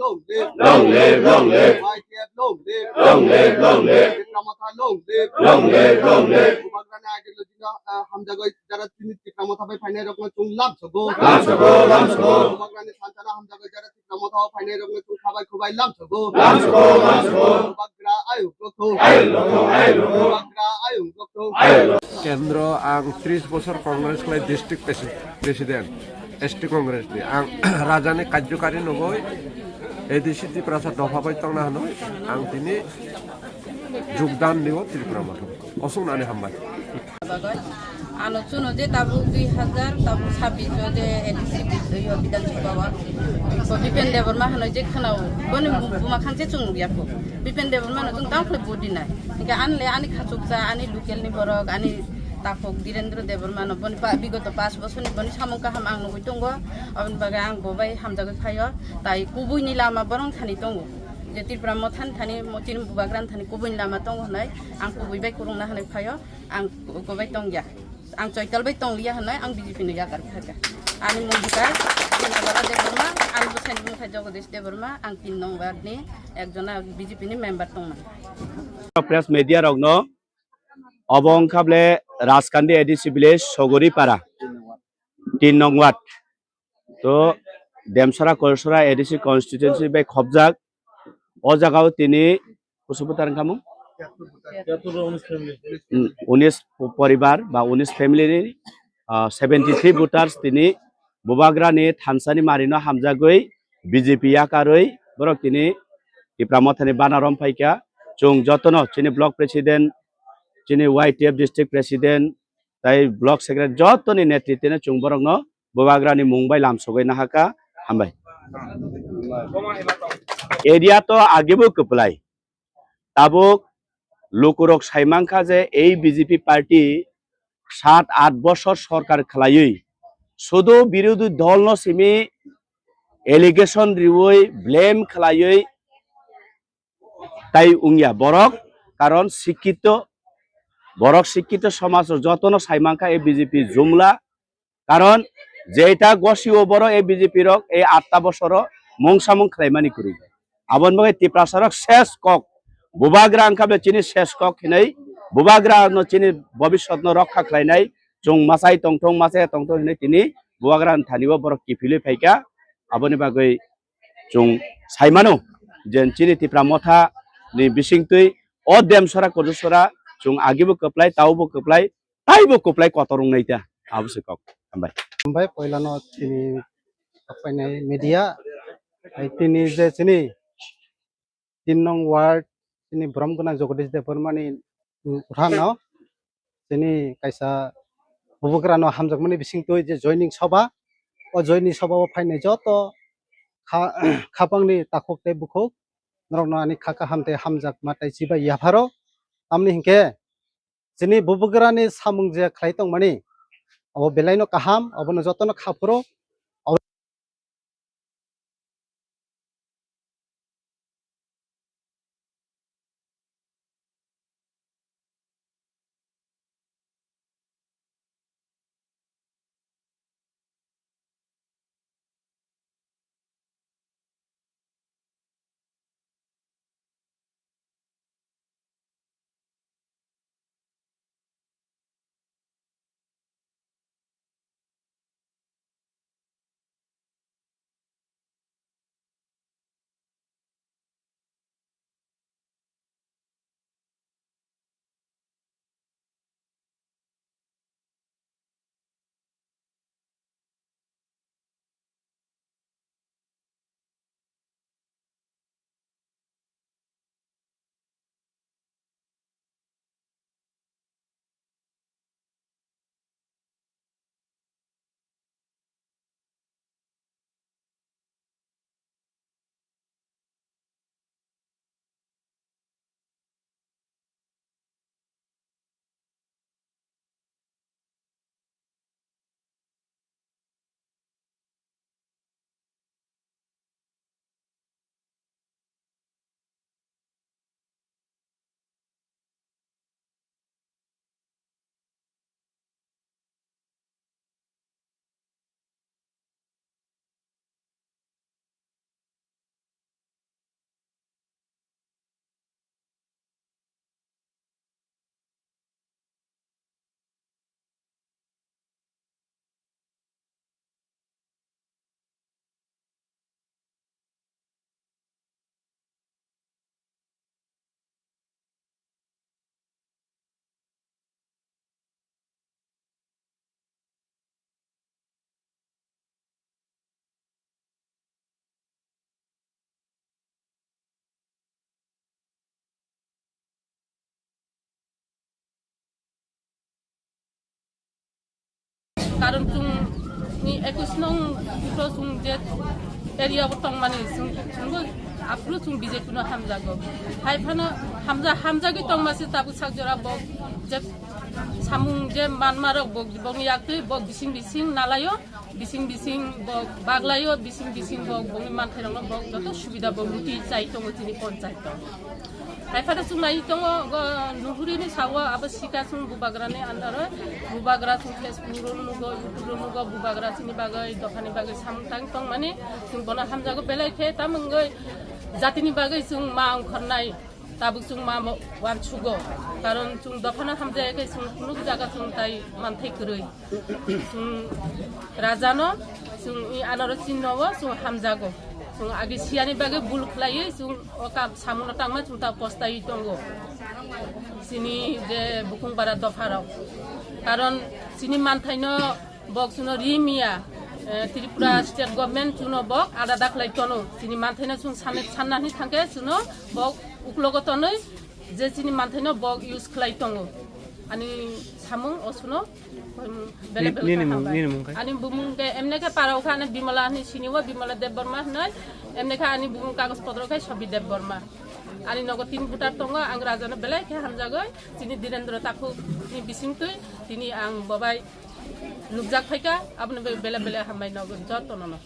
long live, long live, long live. YTF long live, long live, long live. Tikramotha long live, long live, long live. Bubagrani ideology na hamjagoi jara tini Tikramotha bai final rokna chung lam sogo, lam sogo, lam sogo. Bubagrani sanchana hamjagoi jara Tikramotha final rokna chung khabai khubai lam sogo, lam sogo, lam sogo. Bubagra ayung lokto, ayung lokto, ayung lokto. Bubagra ayung lokto, ayung lokto. কেন্দ্র আং 30 বছর কংগ্রেস লাই district president ST Congress ni ang rajani কার্যকারী নগৈ এডিসিটি প্রাসাদ দফাবাই তংনা হানৈ ang tini যোগদান নিও ত্রিপুরা মাথা অসংনানি হামবাই আলো চুনো যে তাবু 2000 তাবু 26 যে এডিসি বিধানসভা বিপেন দেবরমা হানৈ যে খানাও বনি বুমা খানছে চুং গিয়াকো বিপেন দেবরমা নতুন তামফলে বডি নাই ইনকা আনলে আনি খাচুকজা আনি লোকেল নি বরক আনি তাকক ধীরেন্দ্র দেবরমান বনি বিগত 5 বছরনি বনি সামং কাহাম আং নগৈ দङ অবন বাগে আং ববাই হামজাগৈ ফাयो তাই কুবুইনি লাमा বরং থানি দङ যে ত্রিপুরা মথান থানি মতিন বুবাগ্রান থানি কুবুইনি লাमा दङ হনাय আং কুবুইবাই কুরংনা হানাय ফাयो आं गबाय दं या आं चयतालबाय दं लिया होननाय आं बीजेपी नि यागार थागा आंनि मुंखा दिनाबाला देबरमा आं बसानि मुंखा जगदीश देबरमा आं 3 नंबरनि एकजना बीजेपी नि मेम्बार दंमोन प्रेस मीडिया रगनो अबं खाबले राजकान्दी एडिसि विलेज सगरीपारा 3 नং वार्ड तो देमसरा कोरसरा एडिसि कन्स्टिट्युएन्सि बाय खबजाक ओ जागाव तिनि कुसुपुतार खामु 19 परिवार बा 19 फैमिली 73 भोटार्स तिनि बुबाग्रानि थानसानि मारिनो हामजागै बीजेपी याकारৈ बरक तिनि टिप्रामथानि बानारम फाइका जों जतनो चिनि ब्लक प्रेसिडेंट चिनि YTF डिस्ट्रिक्ट प्रेसिडेंट ताई ब्लक सेक्रेटारि जतनि नेतृत्वने जों बरकनो बुबाग्रानि मुंबाय लामसगैना हाका हामबाय एरिया तो आगेबो कपलाय ताबुक लोकरक साइमांखा जे এই বিজেপি পার্টি 7-8 বছর সরকার খালাयै শুধু বিরোধী দল ন সিমি এলিগেশন রিওই ব্লেম খালাयै তাই উংয়া বরক কারণ শিক্ষিত সমাজ যতন সাইমাংখা এই বিজেপি জুমলা কারণ যেটা গসিও বড় এই বিজেপি রক এই 8টা বছর মংসামং খাইমানি করি আবন মগে টিপ্রাসারক শেষ কক बुबाग्रा अंखाबे चिनि शेष कक हिनै बुबाग्रा न चिनि भविष्यत न रक्षा खालायनाय जों मासाय तंथं मासाय तंथं हिनै तिनि बुबाग्रा थानिबो बरक किफिले फायका आबनि बागै जों साइमानो जेन चिनि तिप्रा मथा नि बिसिंतै अ देमसरा कजुसरा जों आगिबो कपलाय तावबो कपलाय ताइबो कपलाय कतरं नायता आबसे कक हामबाय पहिलानो चिनि फायनाय मीडिया तिनि जे चिनि 3 नং ward ini bram guna jogdish deparmani uthano ini kaisa bubugrano hamjakmani bisingtoi je joining sabha o joining sabha o phainai joto khapangni takok te bukhok norokno ani khaka hamte hamjak matai chiba yafaro amni hingke jini bubugrani samung je khlai tongmani abo belaino kaham abono jotono khapro karon chung ni 21 nong pro chung je area botong mani chung afro chung BJP no hamjago hai phana hamja gi tong masi tabu sagjora bok je samung je manmarok bok yakte bok bising nalayo bising bok baglayo bising bok bongi manthirang bok joto subida bok ruti chai tongo tini panchayat hai phana chung nai tongo nuhuri ni sawa abasika chung bubagrane andaro bubagra chung Facebook nugo YouTube nugo bubagra chini bagai dokani bagai samtang tong mani chung bona hamjago belai khe tamangoi জাতিনি বাগৈ जों मा ओंखारनाय Tabuk जों मा वान छुगो कारण जों दफाना हामजायाखै जों कुनु जागा जों ताइ मानथाय गरै जों राजानो जों इ आनारस चिन्हव जों हामजागो जों आगे सियानि बागै बुल खलायै जों अका सामुना तांमा जों ता पस्ताय दंगो सिनि जे बुकुंबारा दफाराव कारण सिनि मानथायनो बक सुनो रिमिया Tripura state government chuno bok ada daklai tono sini manthena chung sanani thangke chuno bok uklogo tonoi je sini manthena bok use khlai tongo ani samung osuno bele ani bumung ke emne ke parau khane bimala ni sini wa bimala dev burma noi emne kha ani bumung kagos potro kai sobi dev burma ani nogo 3 butar tongo ang rajana bele ke hamjagoi sini direndra taku ni bisingtui tini ang babai Lubjak Faika, abang bela hamai nago jatuh nono.